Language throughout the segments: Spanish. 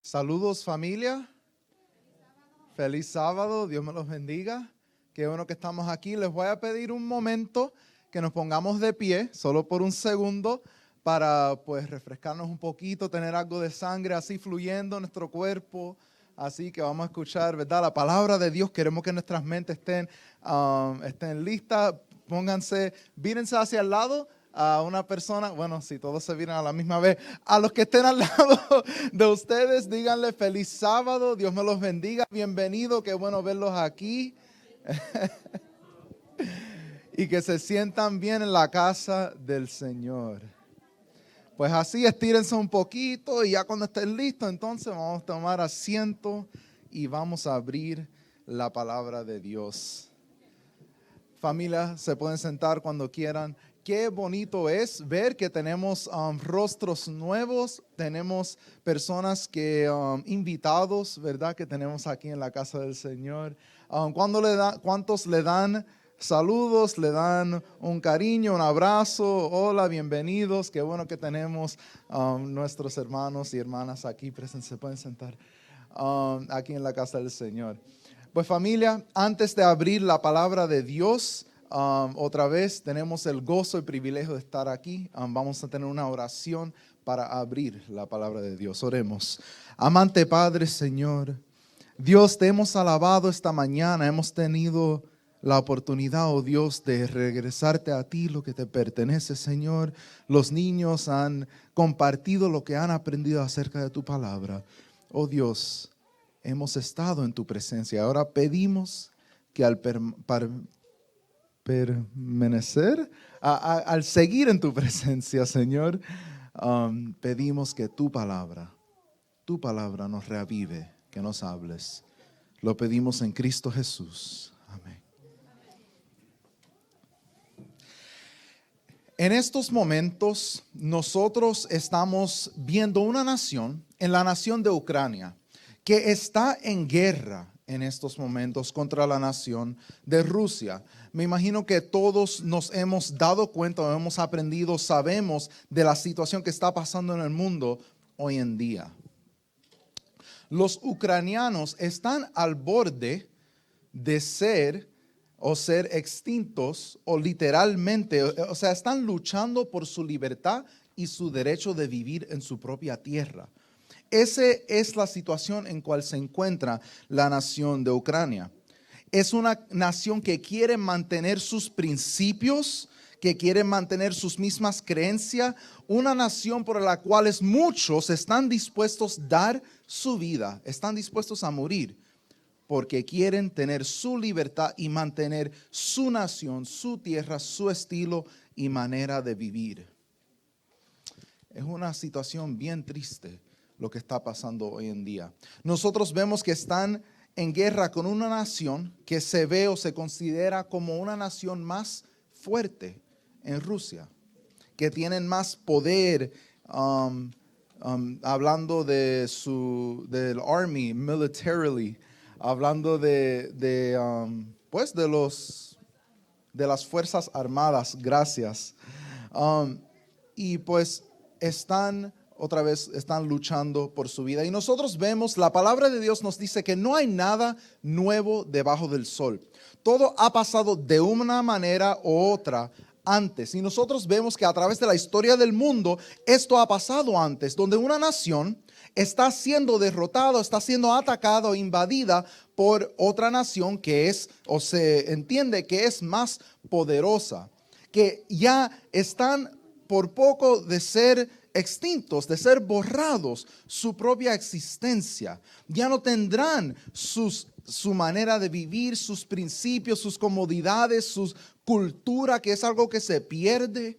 Saludos familia, feliz sábado, Dios me los bendiga. Qué bueno que estamos aquí. Les voy a pedir un momento que nos pongamos de pie, solo por un segundo, para pues refrescarnos un poquito, tener algo de sangre así fluyendo en nuestro cuerpo. Así que vamos a escuchar, ¿verdad? La palabra de Dios. Queremos que nuestras mentes estén listas. Pónganse, vírense hacia el lado a una persona. Bueno, si todos se vienen a la misma vez. A los que estén al lado de ustedes, díganle feliz sábado. Dios me los bendiga. Bienvenido, qué bueno verlos aquí. Y que se sientan bien en la casa del Señor. Pues así, estírense un poquito y ya cuando estén listos, entonces vamos a tomar asiento y vamos a abrir la palabra de Dios. Familia, se pueden sentar cuando quieran. Qué bonito es ver que tenemos rostros nuevos, tenemos personas invitados, ¿verdad? Que tenemos aquí en la casa del Señor. ¿Cuántos le dan saludos, le dan un cariño, un abrazo? Hola, bienvenidos. Qué bueno que tenemos nuestros hermanos y hermanas aquí presentes. Se pueden sentar aquí en la casa del Señor. Pues familia, antes de abrir la palabra de Dios, otra vez tenemos el gozo y privilegio de estar aquí. Vamos a tener una oración para abrir la palabra de Dios. Oremos. Amante Padre, Señor, Dios, te hemos alabado esta mañana. Hemos tenido la oportunidad, oh Dios, de regresarte a ti lo que te pertenece, Señor. Los niños han compartido lo que han aprendido acerca de tu palabra. Oh Dios, hemos estado en tu presencia. Ahora pedimos que al permanecer, al seguir en tu presencia, Señor, pedimos que tu palabra nos reavive, que nos hables. Lo pedimos en Cristo Jesús. Amén. En estos momentos, nosotros estamos viendo una nación, en la nación de Ucrania, que está en guerra en estos momentos contra la nación de Rusia. Me imagino que todos nos hemos dado cuenta, hemos aprendido, sabemos de la situación que está pasando en el mundo hoy en día. Los ucranianos están al borde de ser extintos, o literalmente, o sea, están luchando por su libertad y su derecho de vivir en su propia tierra. Esa es la situación en cual se encuentra la nación de Ucrania. Es una nación que quiere mantener sus principios, que quiere mantener sus mismas creencias, una nación por la cual muchos están dispuestos a dar su vida, están dispuestos a morir, porque quieren tener su libertad y mantener su nación, su tierra, su estilo y manera de vivir. Es una situación bien triste lo que está pasando hoy en día. Nosotros vemos que están en guerra con una nación que se ve o se considera como una nación más fuerte en Rusia, que tienen más poder, hablando del army, militarily, hablando de las fuerzas armadas, gracias. Y pues están luchando por su vida. Y nosotros vemos, la palabra de Dios nos dice que no hay nada nuevo debajo del sol. Todo ha pasado de una manera u otra antes. Y nosotros vemos que a través de la historia del mundo, esto ha pasado antes, donde una nación está siendo derrotada, está siendo atacada o invadida por otra nación que se entiende que es más poderosa, que ya están por poco de ser extintos, de ser borrados su propia existencia. Ya no tendrán su manera de vivir, sus principios, sus comodidades, su cultura, que es algo que se pierde.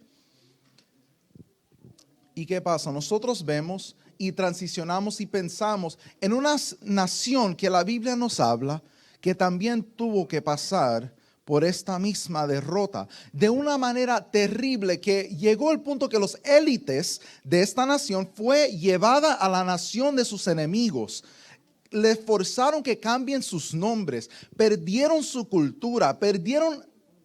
¿Y qué pasa? Nosotros vemos y transicionamos y pensamos en una nación que la Biblia nos habla, que también tuvo que pasar por esta misma derrota, de una manera terrible, que llegó el punto que los élites de esta nación fue llevada a la nación de sus enemigos. Les forzaron que cambien sus nombres, perdieron su cultura,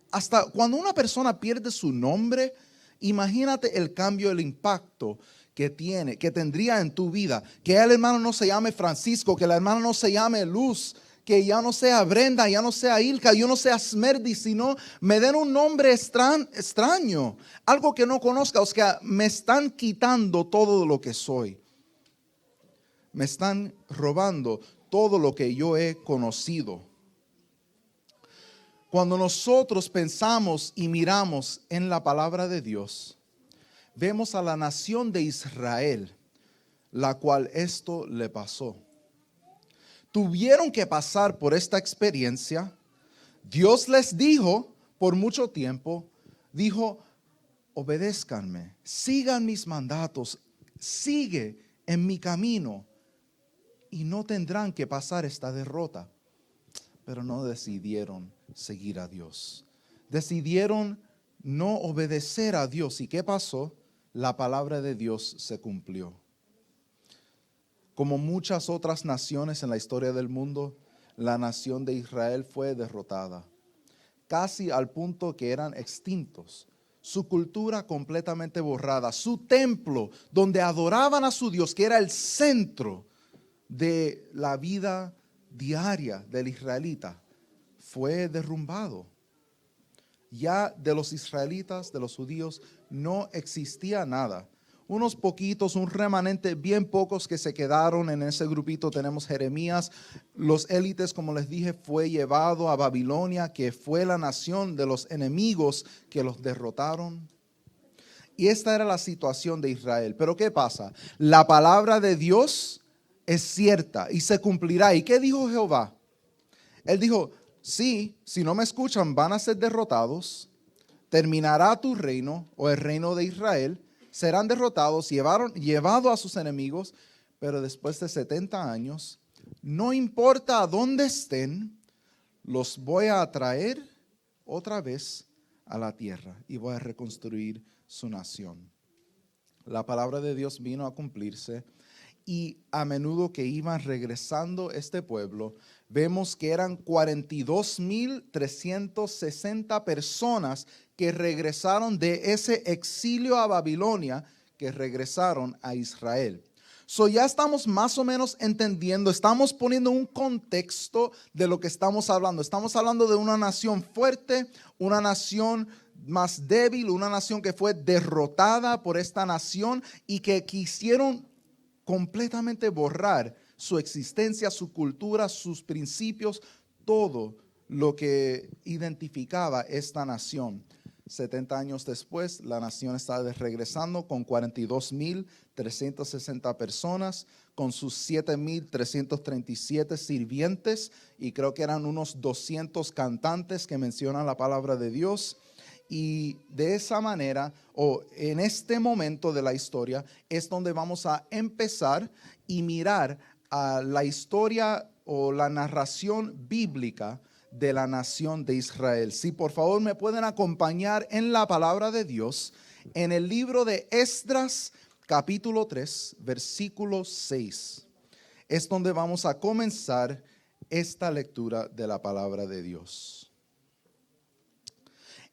hasta cuando una persona pierde su nombre, imagínate el cambio, el impacto que tendría en tu vida. Que el hermano no se llame Francisco, que la hermana no se llame Luz, que ya no sea Brenda, ya no sea Ilka, yo no sea Smerdi, sino me den un nombre extraño, algo que no conozca. O sea, me están quitando todo lo que soy. Me están robando todo lo que yo he conocido. Cuando nosotros pensamos y miramos en la palabra de Dios, vemos a la nación de Israel, la cual esto le pasó. Tuvieron que pasar por esta experiencia. Dios les dijo por mucho tiempo, dijo, obedézcanme, sigan mis mandatos, sigue en mi camino y no tendrán que pasar esta derrota. Pero no decidieron seguir a Dios. Decidieron no obedecer a Dios. ¿Y qué pasó? La palabra de Dios se cumplió. Como muchas otras naciones en la historia del mundo, la nación de Israel fue derrotada, casi al punto que eran extintos. Su cultura completamente borrada, su templo donde adoraban a su Dios, que era el centro de la vida diaria del israelita, fue derrumbado. Ya de los israelitas, de los judíos, no existía nada. Unos poquitos, un remanente, bien pocos que se quedaron en ese grupito. Tenemos Jeremías. Los élites, como les dije, fue llevado a Babilonia, que fue la nación de los enemigos que los derrotaron. Y esta era la situación de Israel. Pero ¿qué pasa? La palabra de Dios es cierta y se cumplirá. ¿Y qué dijo Jehová? Él dijo, sí, si no me escuchan van a ser derrotados. Terminará tu reino o el reino de Israel. Serán derrotados, llevados a sus enemigos, pero después de 70 años, no importa a dónde estén, los voy a traer otra vez a la tierra y voy a reconstruir su nación. La palabra de Dios vino a cumplirse y a menudo que iban regresando este pueblo, vemos que eran 42,360 personas que regresaron de ese exilio a Babilonia, que regresaron a Israel. So ya estamos más o menos entendiendo, estamos poniendo un contexto de lo que estamos hablando. Estamos hablando de una nación fuerte, una nación más débil, una nación que fue derrotada por esta nación y que quisieron completamente borrar su existencia, su cultura, sus principios, todo lo que identificaba esta nación. 70 años después, la nación está regresando con 42,360 personas, con sus 7,337 sirvientes, y creo que eran unos 200 cantantes que mencionan la palabra de Dios. Y de esa manera, o en este momento de la historia, es donde vamos a empezar y mirar a la historia o la narración bíblica de la nación de Israel. Si por favor me pueden acompañar en la palabra de Dios, en el libro de Esdras, capítulo 3, versículo 6. Es donde vamos a comenzar esta lectura de la palabra de Dios.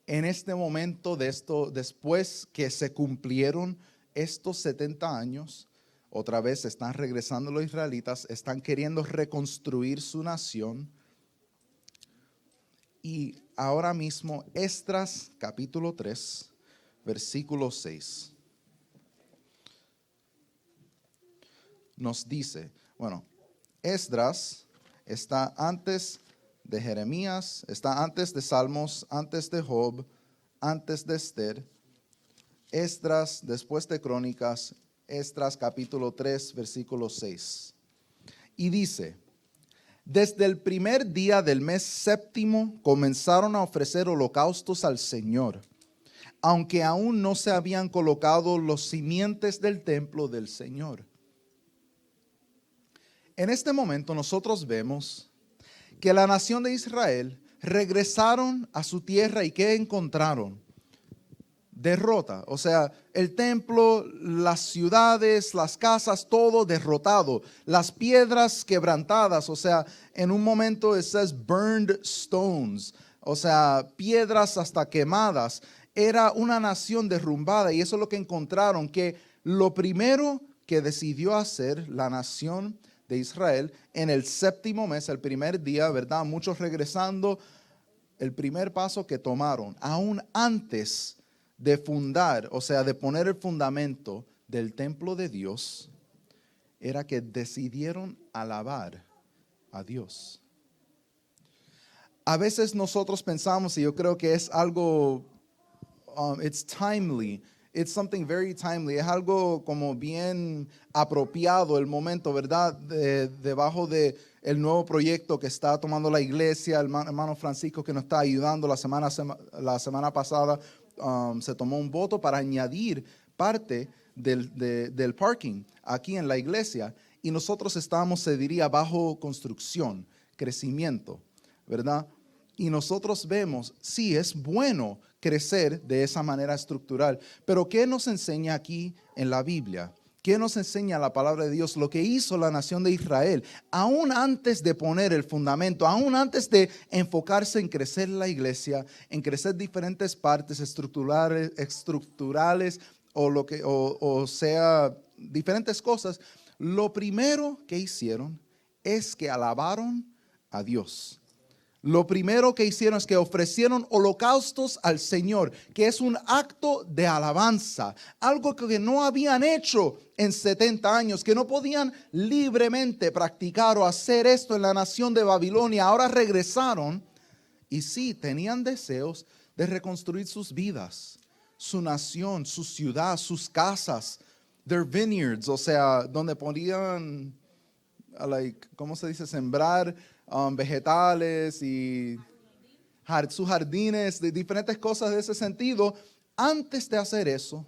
En este momento de esto, después que se cumplieron estos 70 años, otra vez están regresando los israelitas, están queriendo reconstruir su nación. Y ahora mismo, Esdras capítulo 3, versículo 6. Nos dice, bueno, Esdras está antes de Jeremías, está antes de Salmos, antes de Job, antes de Esther. Esdras, después de Crónicas, Esdras capítulo 3, versículo 6. Y dice, desde el primer día del mes séptimo comenzaron a ofrecer holocaustos al Señor, aunque aún no se habían colocado los cimientos del templo del Señor. En este momento nosotros vemos que la nación de Israel regresaron a su tierra y ¿qué encontraron? Derrota, o sea, el templo, las ciudades, las casas, todo derrotado, las piedras quebrantadas, o sea, en un momento it says burned stones, o sea, piedras hasta quemadas. Era una nación derrumbada y eso es lo que encontraron, que lo primero que decidió hacer la nación de Israel en el séptimo mes, el primer día, ¿verdad? Muchos regresando, el primer paso que tomaron, aún antes de fundar, o sea, de poner el fundamento del templo de Dios, era que decidieron alabar a Dios. A veces nosotros pensamos, y yo creo que es algo, it's timely, it's something very timely, es algo como bien apropiado el momento, ¿verdad? Debajo de el nuevo proyecto que está tomando la iglesia, el hermano Francisco que nos está ayudando la semana pasada, se tomó un voto para añadir parte del parking aquí en la iglesia y nosotros estamos, se diría, bajo construcción, crecimiento, ¿verdad? Y nosotros vemos, sí, es bueno crecer de esa manera estructural, pero ¿qué nos enseña aquí en la Biblia? ¿Qué nos enseña la palabra de Dios? Lo que hizo la nación de Israel, aún antes de poner el fundamento, aún antes de enfocarse en crecer la iglesia, en crecer diferentes partes estructurales o sea, diferentes cosas, lo primero que hicieron es que alabaron a Dios. Lo primero que hicieron es que ofrecieron holocaustos al Señor, que es un acto de alabanza, algo que no habían hecho en 70 años, que no podían libremente practicar o hacer esto en la nación de Babilonia. Ahora regresaron y sí, tenían deseos de reconstruir sus vidas, su nación, su ciudad, sus casas, their vineyards, o sea, donde podían, ¿cómo se dice? Sembrar vegetales y sus jardines, de diferentes cosas de ese sentido. Antes de hacer eso,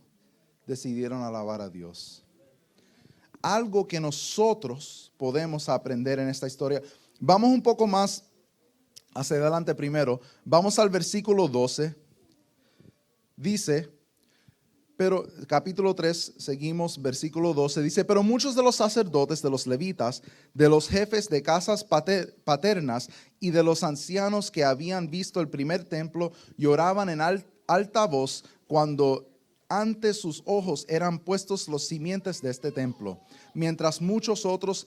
decidieron alabar a Dios. Algo que nosotros podemos aprender en esta historia. Vamos un poco más hacia adelante primero. Vamos al versículo 12. Dice, pero capítulo 3, seguimos, versículo 12, dice, pero muchos de los sacerdotes, de los levitas, de los jefes de casas paternas y de los ancianos que habían visto el primer templo, lloraban en alta voz cuando ante sus ojos eran puestos los simientes de este templo, mientras muchos otros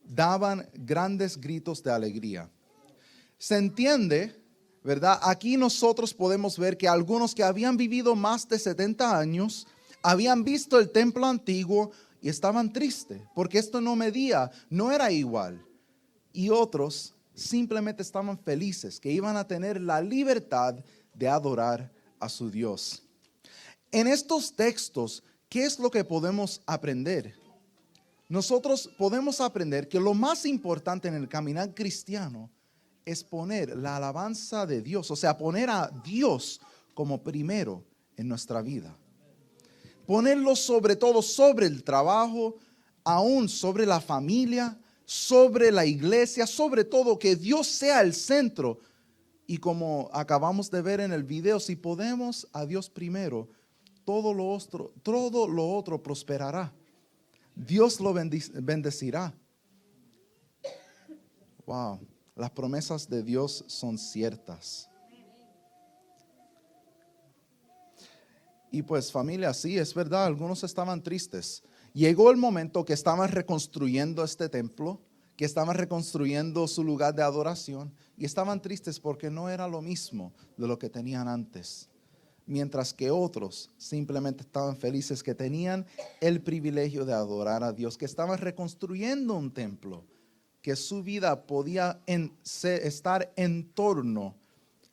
daban grandes gritos de alegría. Se entiende, ¿verdad? Aquí nosotros podemos ver que algunos que habían vivido más de 70 años habían visto el templo antiguo y estaban tristes porque esto no medía, no era igual. Y otros simplemente estaban felices que iban a tener la libertad de adorar a su Dios. En estos textos, ¿qué es lo que podemos aprender? Nosotros podemos aprender que lo más importante en el caminar cristiano es poner la alabanza de Dios, o sea, poner a Dios como primero en nuestra vida. Ponerlo sobre todo, sobre el trabajo, aún sobre la familia, sobre la iglesia, sobre todo que Dios sea el centro. Y como acabamos de ver en el video, si ponemos a Dios primero, todo lo otro prosperará. Dios lo bendecirá. Wow. Las promesas de Dios son ciertas. Y pues familia, sí, es verdad, algunos estaban tristes. Llegó el momento que estaban reconstruyendo este templo, que estaban reconstruyendo su lugar de adoración y estaban tristes porque no era lo mismo de lo que tenían antes. Mientras que otros simplemente estaban felices que tenían el privilegio de adorar a Dios, que estaban reconstruyendo un templo, que su vida podía estar en torno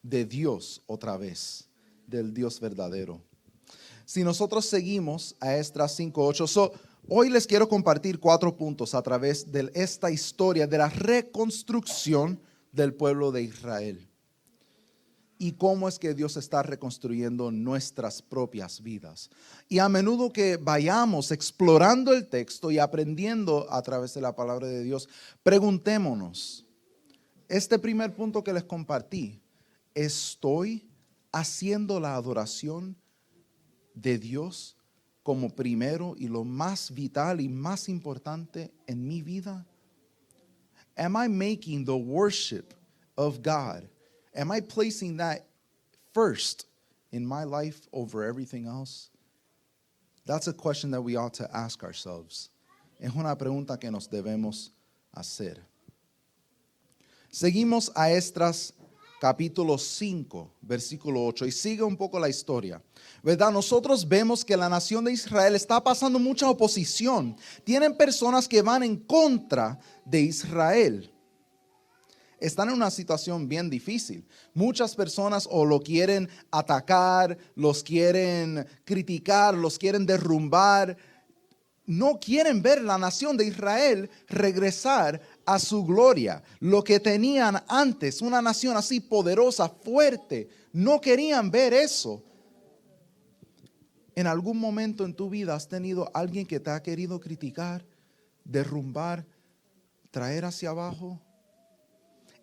de Dios otra vez, del Dios verdadero. Si nosotros seguimos a Esdras 5:8, hoy les quiero compartir 4 puntos a través de esta historia de la reconstrucción del pueblo de Israel. Y cómo es que Dios está reconstruyendo nuestras propias vidas. Y a menudo que vayamos explorando el texto y aprendiendo a través de la palabra de Dios, preguntémonos, este primer punto que les compartí, ¿estoy haciendo la adoración de Dios como primero y lo más vital y más importante en mi vida? Am I making the worship of God? Am I placing that first in my life over everything else? That's a question that we ought to ask ourselves. Es una pregunta que nos debemos hacer. Seguimos a Esdras capítulo 5, versículo 8, y sigue un poco la historia. ¿Verdad? Nosotros vemos que la nación de Israel está pasando mucha oposición. Tienen personas que van en contra de Israel. Están en una situación bien difícil. Muchas personas o lo quieren atacar, los quieren criticar, los quieren derrumbar. No quieren ver la nación de Israel regresar a su gloria. Lo que tenían antes, una nación así poderosa, fuerte, no querían ver eso. ¿En algún momento en tu vida has tenido alguien que te ha querido criticar, derrumbar, traer hacia abajo?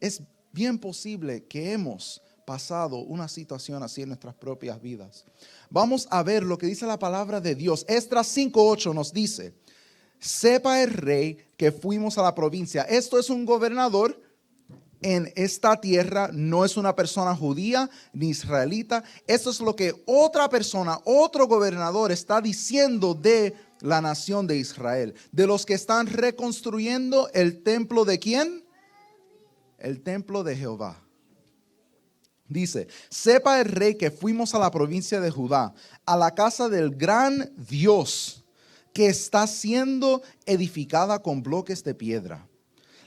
Es bien posible que hemos pasado una situación así en nuestras propias vidas. Vamos a ver lo que dice la palabra de Dios. Esdras 5:8 nos dice: sepa el rey que fuimos a la provincia. Esto es un gobernador en esta tierra, no es una persona judía ni israelita. Esto es lo que otra persona, otro gobernador está diciendo de la nación de Israel, de los que están reconstruyendo el templo de ¿quién? El templo de Jehová. Dice: sepa el rey que fuimos a la provincia de Judá, a la casa del gran Dios, que está siendo edificada con bloques de piedra.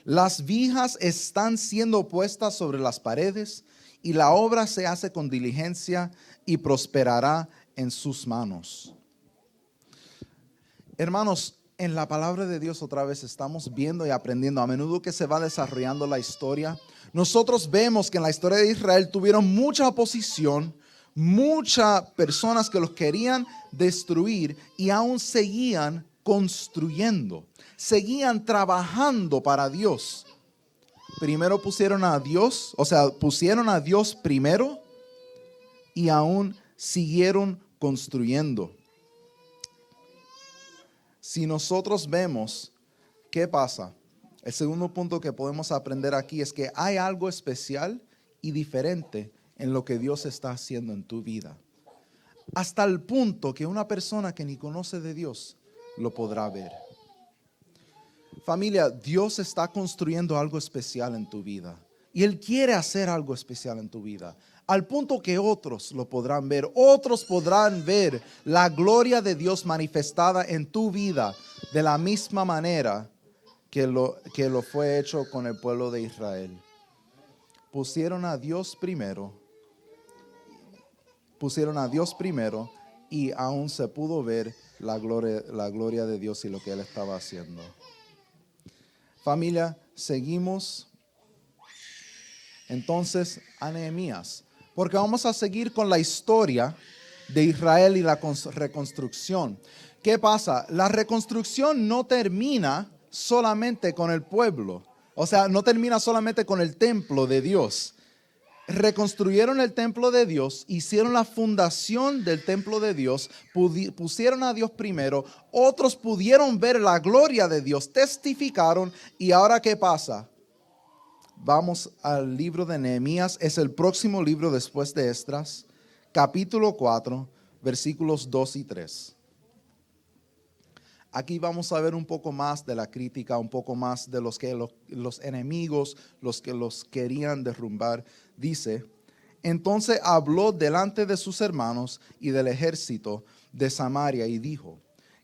Las vigas están siendo puestas sobre las paredes, y la obra se hace con diligencia y prosperará en sus manos. Hermanos, en la palabra de Dios otra vez estamos viendo y aprendiendo. A menudo que se va desarrollando la historia, nosotros vemos que en la historia de Israel tuvieron mucha oposición, muchas personas que los querían destruir y aún seguían construyendo, seguían trabajando para Dios. Primero pusieron a Dios, pusieron a Dios primero y aún siguieron construyendo. Si nosotros vemos, ¿qué pasa? El segundo punto que podemos aprender aquí es que hay algo especial y diferente en lo que Dios está haciendo en tu vida. Hasta el punto que una persona que ni conoce de Dios lo podrá ver. Familia, Dios está construyendo algo especial en tu vida. Y Él quiere hacer algo especial en tu vida. Al punto que otros lo podrán ver. Otros podrán ver la gloria de Dios manifestada en tu vida de la misma manera que lo fue hecho con el pueblo de Israel. Pusieron a Dios primero. Y aún se pudo ver la gloria de Dios y lo que Él estaba haciendo. Familia, seguimos entonces a Nehemías, porque vamos a seguir con la historia de Israel y la reconstrucción. ¿Qué pasa? La reconstrucción no termina solamente con el pueblo, no termina solamente con el templo de Dios. Reconstruyeron el templo de Dios, hicieron la fundación del templo de Dios, pusieron a Dios primero, otros pudieron ver la gloria de Dios, testificaron, y ahora ¿qué pasa? Vamos al libro de Nehemías, es el próximo libro después de Esdras, capítulo 4, versículos 2 y 3. Aquí vamos a ver un poco más de la crítica, un poco más de los enemigos, los que los querían derrumbar. Dice: entonces habló delante de sus hermanos y del ejército de Samaria y dijo: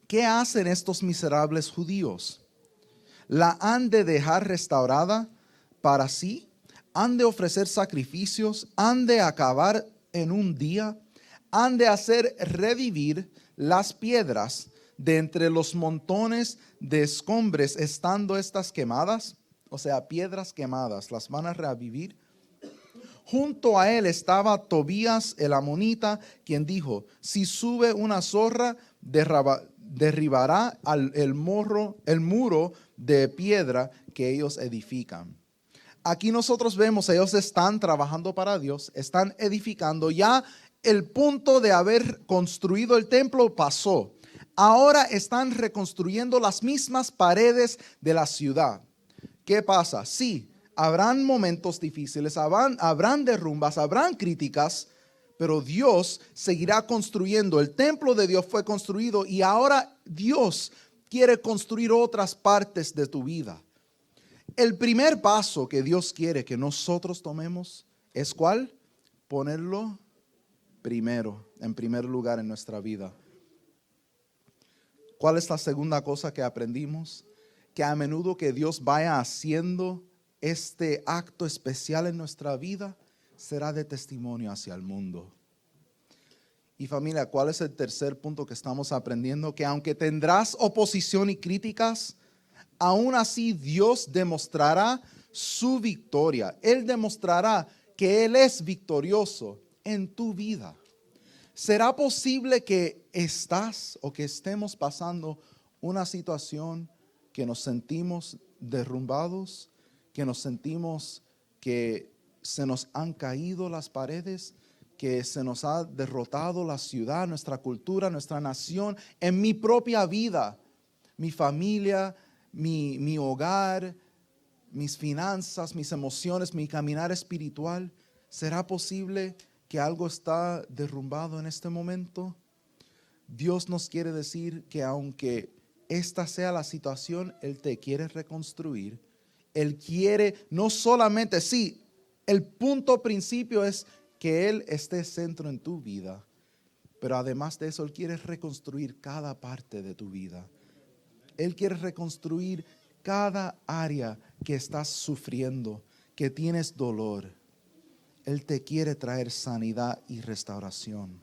¿qué hacen estos miserables judíos? ¿La han de dejar restaurada para sí? ¿Han de ofrecer sacrificios? ¿Han de acabar en un día? ¿Han de hacer revivir las piedras de entre los montones de escombres, estando estas quemadas? Piedras quemadas, ¿las van a revivir? Junto a él estaba Tobías el amonita, quien dijo: si sube una zorra, derribará el muro de piedra que ellos edifican. Aquí nosotros vemos, ellos están trabajando para Dios, están edificando. Ya el punto de haber construido el templo pasó. Ahora están reconstruyendo las mismas paredes de la ciudad. ¿Qué pasa? Sí, habrán momentos difíciles, habrán derrumbas, habrán críticas, pero Dios seguirá construyendo. El templo de Dios fue construido y ahora Dios quiere construir otras partes de tu vida. El primer paso que Dios quiere que nosotros tomemos es ¿cuál? Ponerlo primero, en primer lugar en nuestra vida. ¿Cuál es la segunda cosa que aprendimos? Que a menudo que Dios vaya haciendo este acto especial en nuestra vida, será de testimonio hacia el mundo. Y familia, ¿cuál es el tercer punto que estamos aprendiendo? Que aunque tendrás oposición y críticas, aún así Dios demostrará su victoria. Él demostrará que Él es victorioso en tu vida. ¿Será posible que estás o que estemos pasando una situación que nos sentimos derrumbados, que nos sentimos que se nos han caído las paredes, que se nos ha derrotado la ciudad, nuestra cultura, nuestra nación, en mi propia vida, mi familia, mi hogar, mis finanzas, mis emociones, mi caminar espiritual? ¿Será posible que algo está derrumbado en este momento? Dios nos quiere decir que aunque esta sea la situación, Él te quiere reconstruir. Él quiere no solamente, sí, el punto principio es que Él esté centro en tu vida, pero además de eso, Él quiere reconstruir cada parte de tu vida. Él quiere reconstruir cada área que estás sufriendo, que tienes dolor. Él te quiere traer sanidad y restauración.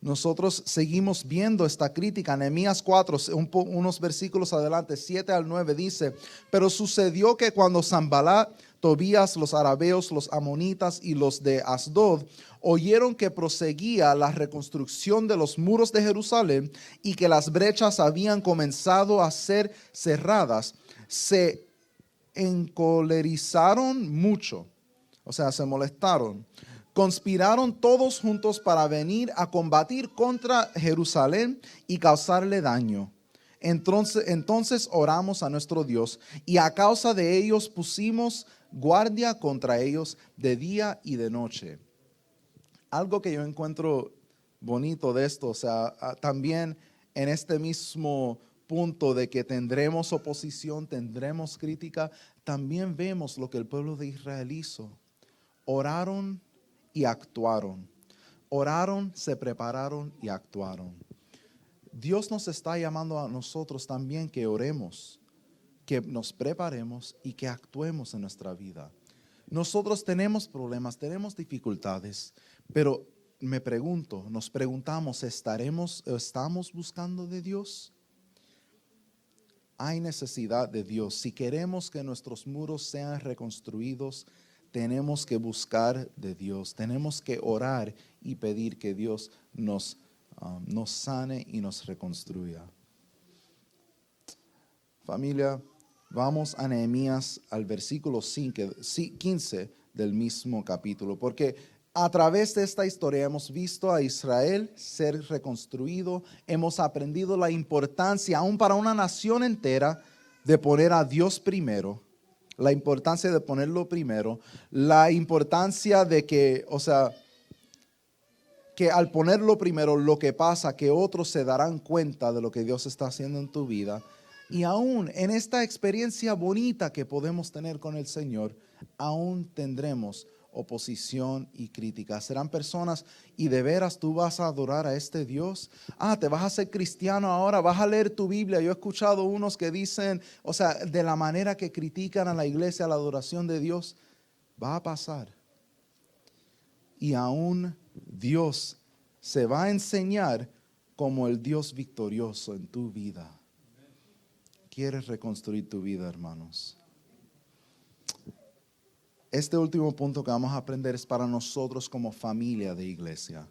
Nosotros seguimos viendo esta crítica. Nehemías 4, unos versículos adelante, 7 al 9 dice: pero sucedió que cuando Sanballat, Tobías, los arabeos, los amonitas y los de Asdod oyeron que proseguía la reconstrucción de los muros de Jerusalén y que las brechas habían comenzado a ser cerradas, se encolerizaron mucho, o sea, se molestaron. Conspiraron todos juntos para venir a combatir contra Jerusalén y causarle daño. Entonces oramos a nuestro Dios y a causa de ellos pusimos guardia contra ellos de día y de noche. Algo que yo encuentro bonito de esto, o sea, también en este mismo punto de que tendremos oposición, tendremos crítica, también vemos lo que el pueblo de Israel hizo. Oraron y actuaron. Oraron, se prepararon y actuaron. Dios nos está llamando a nosotros también que oremos, que nos preparemos y que actuemos en nuestra vida. Nosotros tenemos problemas, tenemos dificultades, pero nos preguntamos, ¿estamos buscando de Dios? Hay necesidad de Dios. Si queremos que nuestros muros sean reconstruidos, tenemos que buscar de Dios, tenemos que orar y pedir que Dios nos sane y nos reconstruya. Familia, vamos a Nehemías al versículo 15 del mismo capítulo, porque a través de esta historia hemos visto a Israel ser reconstruido, hemos aprendido la importancia, aún para una nación entera, de poner a Dios primero. La importancia de ponerlo primero, la importancia de que, o sea, que al ponerlo primero, lo que pasa, que otros se darán cuenta de lo que Dios está haciendo en tu vida. Y aún en esta experiencia bonita que podemos tener con el Señor, aún tendremos oposición y crítica. Serán personas, y de veras tú vas a adorar a este Dios. Te vas a ser cristiano ahora, vas a leer tu Biblia. Yo he escuchado unos que dicen, o sea, de la manera que critican a la iglesia, a la adoración de Dios, va a pasar. Y aún Dios se va a enseñar como el Dios victorioso en tu vida. ¿Quieres reconstruir tu vida, hermanos? Este último punto que vamos a aprender es para nosotros como familia de iglesia.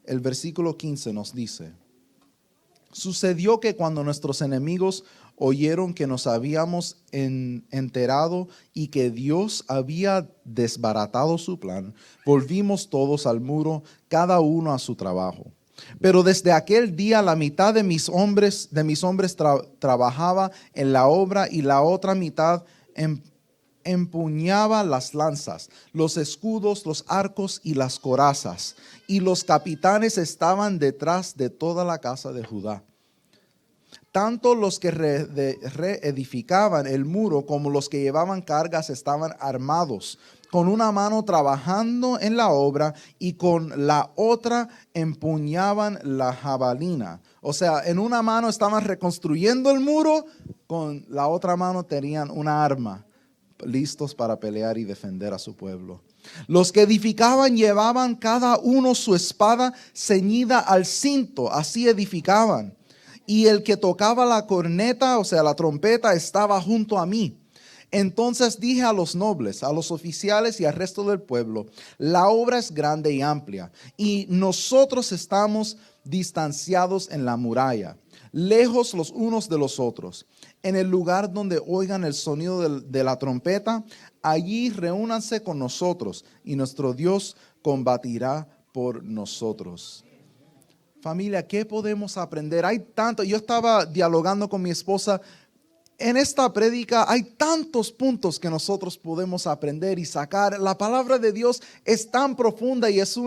El versículo 15 nos dice: sucedió que cuando nuestros enemigos oyeron que nos habíamos enterado y que Dios había desbaratado su plan, volvimos todos al muro, cada uno a su trabajo. Pero desde aquel día la mitad de mis hombres trabajaba en la obra y la otra mitad empuñaba las lanzas, los escudos, los arcos y las corazas, y los capitanes estaban detrás de toda la casa de Judá. Tanto los que reedificaban el muro como los que llevaban cargas estaban armados, con una mano trabajando en la obra y con la otra empuñaban la jabalina. O sea, en una mano estaban reconstruyendo el muro, con la otra mano tenían una arma, listos para pelear y defender a su pueblo. Los que edificaban llevaban cada uno su espada ceñida al cinto, así edificaban. Y el que tocaba la corneta, o sea, la trompeta, estaba junto a mí. Entonces dije a los nobles, a los oficiales y al resto del pueblo: la obra es grande y amplia, y nosotros estamos distanciados en la muralla, lejos los unos de los otros. En el lugar donde oigan el sonido de la trompeta, allí reúnanse con nosotros, y nuestro Dios combatirá por nosotros. Familia, ¿qué podemos aprender? Hay tanto. Yo estaba dialogando con mi esposa. En esta prédica hay tantos puntos que nosotros podemos aprender y sacar. La palabra de Dios es tan profunda y es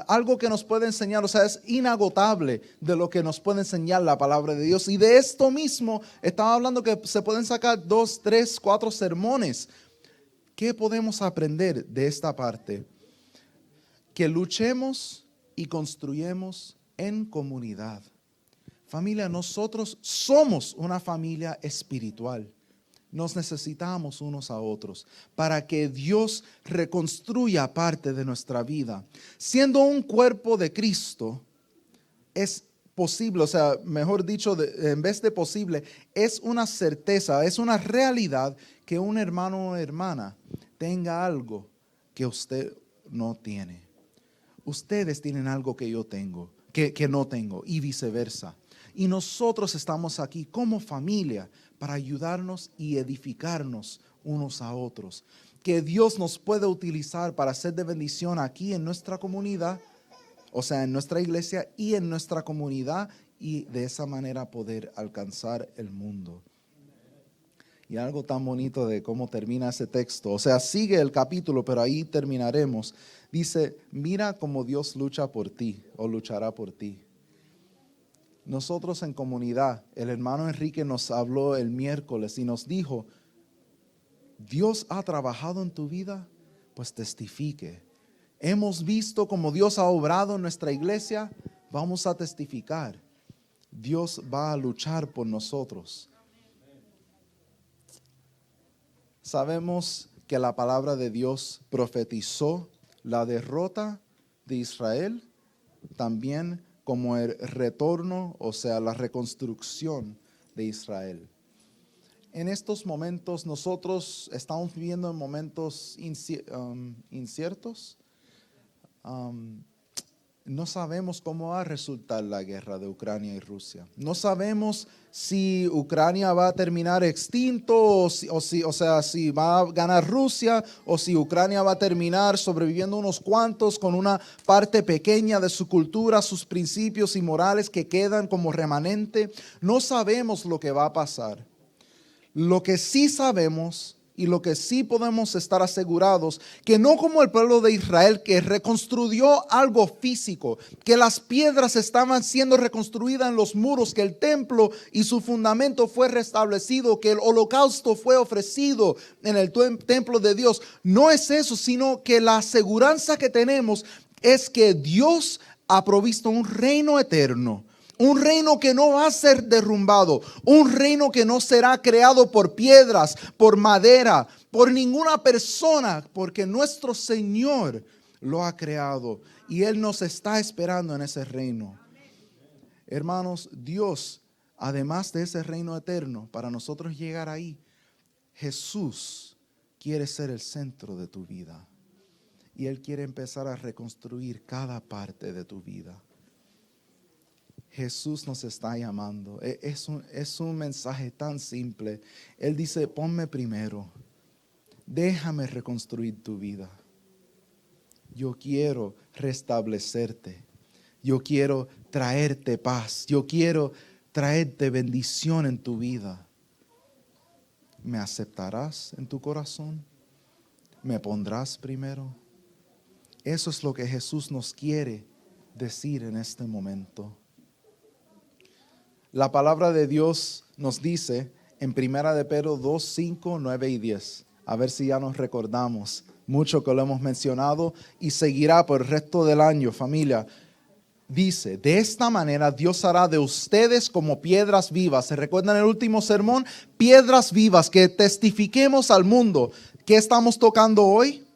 algo que nos puede enseñar, o sea, es inagotable de lo que nos puede enseñar la palabra de Dios. Y de esto mismo estaba hablando que se pueden sacar 2, 3, 4 sermones. ¿Qué podemos aprender de esta parte? Que luchemos y construyemos en comunidad. Familia, nosotros somos una familia espiritual. Nos necesitamos unos a otros para que Dios reconstruya parte de nuestra vida. Siendo un cuerpo de Cristo, es posible, o sea, mejor dicho, en vez de posible, es una certeza, es una realidad que un hermano o hermana tenga algo que usted no tiene. Ustedes tienen algo que yo tengo, que no tengo, y viceversa. Y nosotros estamos aquí como familia para ayudarnos y edificarnos unos a otros. Que Dios nos pueda utilizar para ser de bendición aquí en nuestra comunidad, o sea, en nuestra iglesia y en nuestra comunidad, y de esa manera poder alcanzar el mundo. Y algo tan bonito de cómo termina ese texto, o sea, sigue el capítulo, pero ahí terminaremos. Dice: mira cómo Dios lucha por ti, o luchará por ti. Nosotros en comunidad, el hermano Enrique nos habló el miércoles y nos dijo: Dios ha trabajado en tu vida, pues testifique. Hemos visto cómo Dios ha obrado en nuestra iglesia, vamos a testificar. Dios va a luchar por nosotros. Sabemos que la palabra de Dios profetizó la derrota de Israel, también como el retorno, o sea, la reconstrucción de Israel. En estos momentos nosotros estamos viviendo en momentos inciertos. No sabemos cómo va a resultar la guerra de Ucrania y Rusia. No sabemos si Ucrania va a terminar extinto o si va a ganar Rusia, o si Ucrania va a terminar sobreviviendo unos cuantos con una parte pequeña de su cultura, sus principios y morales que quedan como remanente. No sabemos lo que va a pasar. Lo que sí sabemos y lo que sí podemos estar asegurados, que no como el pueblo de Israel, que reconstruyó algo físico, que las piedras estaban siendo reconstruidas en los muros, que el templo y su fundamento fue restablecido, que el holocausto fue ofrecido en el templo de Dios. No es eso, sino que la aseguranza que tenemos es que Dios ha provisto un reino eterno. Un reino que no va a ser derrumbado. Un reino que no será creado por piedras, por madera, por ninguna persona, porque nuestro Señor lo ha creado y Él nos está esperando en ese reino. Hermanos, Dios, además de ese reino eterno, para nosotros llegar ahí, Jesús quiere ser el centro de tu vida. Y Él quiere empezar a reconstruir cada parte de tu vida. Jesús nos está llamando. Es un mensaje tan simple. Él dice: ponme primero. Déjame reconstruir tu vida. Yo quiero restablecerte. Yo quiero traerte paz. Yo quiero traerte bendición en tu vida. ¿Me aceptarás en tu corazón? ¿Me pondrás primero? Eso es lo que Jesús nos quiere decir en este momento. La palabra de Dios nos dice en 1 de Pedro 2, 5, 9 y 10. A ver si ya nos recordamos. Mucho que lo hemos mencionado y seguirá por el resto del año, familia. Dice, de esta manera Dios hará de ustedes como piedras vivas. ¿Se recuerdan el último sermón? Piedras vivas que testifiquemos al mundo. ¿Qué estamos tocando hoy?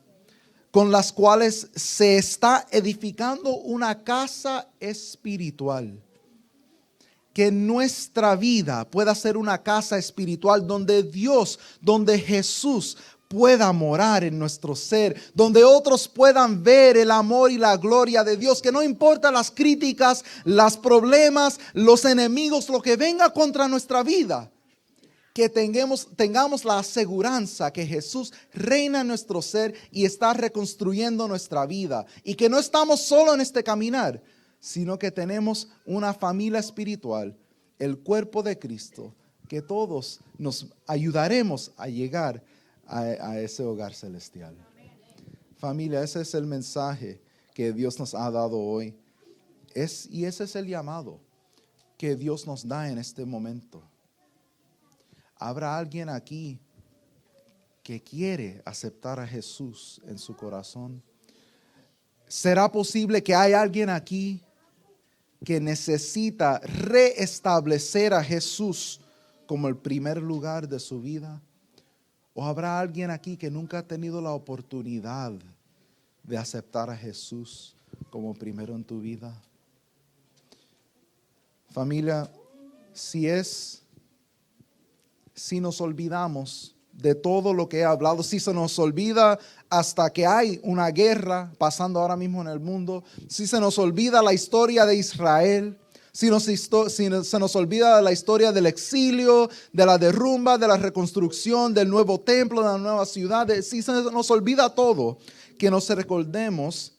Con las cuales se está edificando una casa espiritual. Que nuestra vida pueda ser una casa espiritual donde Dios, donde Jesús pueda morar en nuestro ser, donde otros puedan ver el amor y la gloria de Dios, que no importa las críticas, los problemas, los enemigos, lo que venga contra nuestra vida, que tengamos la aseguranza que Jesús reina en nuestro ser y está reconstruyendo nuestra vida, y que no estamos solo en este caminar, sino que tenemos una familia espiritual, el cuerpo de Cristo, que todos nos ayudaremos a llegar a ese hogar celestial. Familia, ese es el mensaje que Dios nos ha dado hoy. Y ese es el llamado que Dios nos da en este momento. ¿Habrá alguien aquí que quiere aceptar a Jesús en su corazón? ¿Será posible que hay alguien aquí que necesita reestablecer a Jesús como el primer lugar de su vida? ¿O habrá alguien aquí que nunca ha tenido la oportunidad de aceptar a Jesús como primero en tu vida? Familia, si nos olvidamos de todo lo que he hablado, si se nos olvida hasta que hay una guerra pasando ahora mismo en el mundo, si se nos olvida la historia de Israel, si se nos olvida la historia del exilio, de la derrumba, de la reconstrucción, del nuevo templo, de la nueva ciudad, si se nos olvida todo, que nos recordemos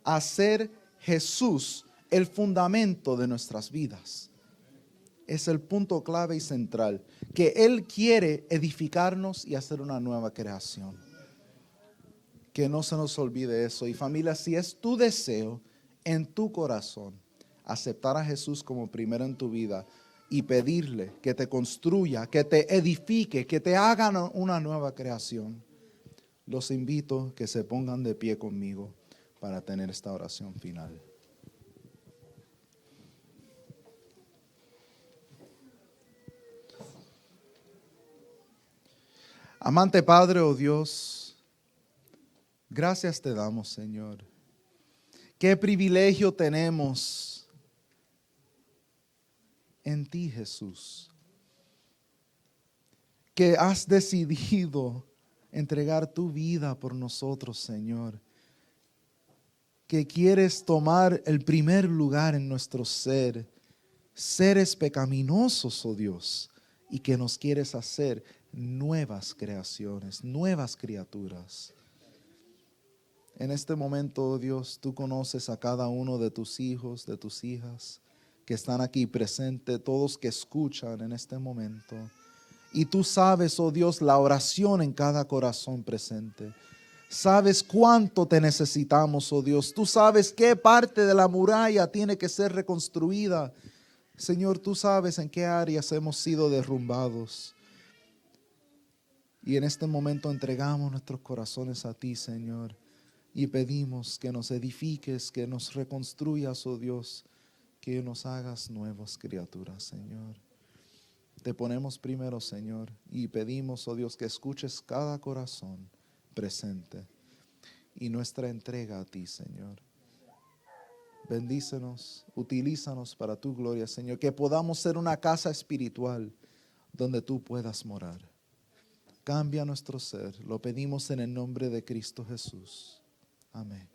hacer Jesús el fundamento de nuestras vidas. Es el punto clave y central, que Él quiere edificarnos y hacer una nueva creación. Que no se nos olvide eso. Y familia, si es tu deseo en tu corazón aceptar a Jesús como primero en tu vida y pedirle que te construya, que te edifique, que te haga una nueva creación, los invito a que se pongan de pie conmigo para tener esta oración final. Amante Padre, oh Dios, gracias te damos, Señor. Qué privilegio tenemos en ti, Jesús, que has decidido entregar tu vida por nosotros, Señor. Que quieres tomar el primer lugar en nuestro ser, seres pecaminosos, oh Dios, y que nos quieres hacer nuevas creaciones, nuevas criaturas. En este momento, oh Dios, tú conoces a cada uno de tus hijos, de tus hijas, que están aquí presentes, todos que escuchan en este momento. Y tú sabes, oh Dios, la oración en cada corazón presente. Sabes cuánto te necesitamos, oh Dios. Tú sabes qué parte de la muralla tiene que ser reconstruida. Señor, tú sabes en qué áreas hemos sido derrumbados. Y en este momento entregamos nuestros corazones a ti, Señor. Y pedimos que nos edifiques, que nos reconstruyas, oh Dios. Que nos hagas nuevas criaturas, Señor. Te ponemos primero, Señor. Y pedimos, oh Dios, que escuches cada corazón presente. Y nuestra entrega a ti, Señor. Bendícenos, utilízanos para tu gloria, Señor. Que podamos ser una casa espiritual donde tú puedas morar. Cambia nuestro ser. Lo pedimos en el nombre de Cristo Jesús. Amén.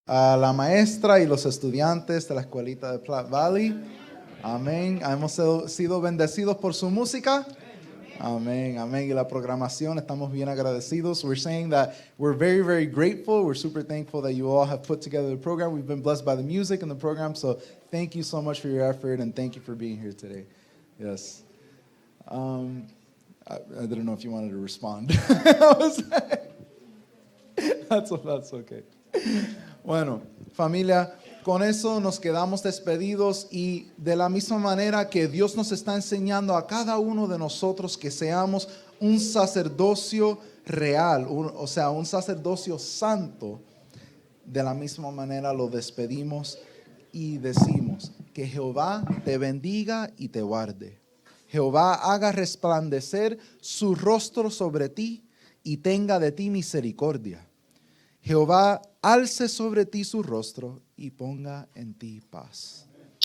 a la maestra y los estudiantes de la escuelita de Platte Valley. Amén. Hemos sido bendecidos por su música. Amén, amén. Y la programación, estamos bien agradecidos. We're saying that we're very, very grateful. We're super thankful that you all have put together the program. We've been blessed by the music and the program. So thank you so much for your effort and thank you for being here today. Yes. I didn't know if you wanted to respond. That's okay. Bueno, familia, con eso nos quedamos despedidos y de la misma manera que Dios nos está enseñando a cada uno de nosotros que seamos un sacerdocio real, o sea, un sacerdocio santo, de la misma manera lo despedimos y decimos que Jehová te bendiga y te guarde. Jehová haga resplandecer su rostro sobre ti y tenga de ti misericordia. Jehová alce sobre ti su rostro y ponga en ti paz.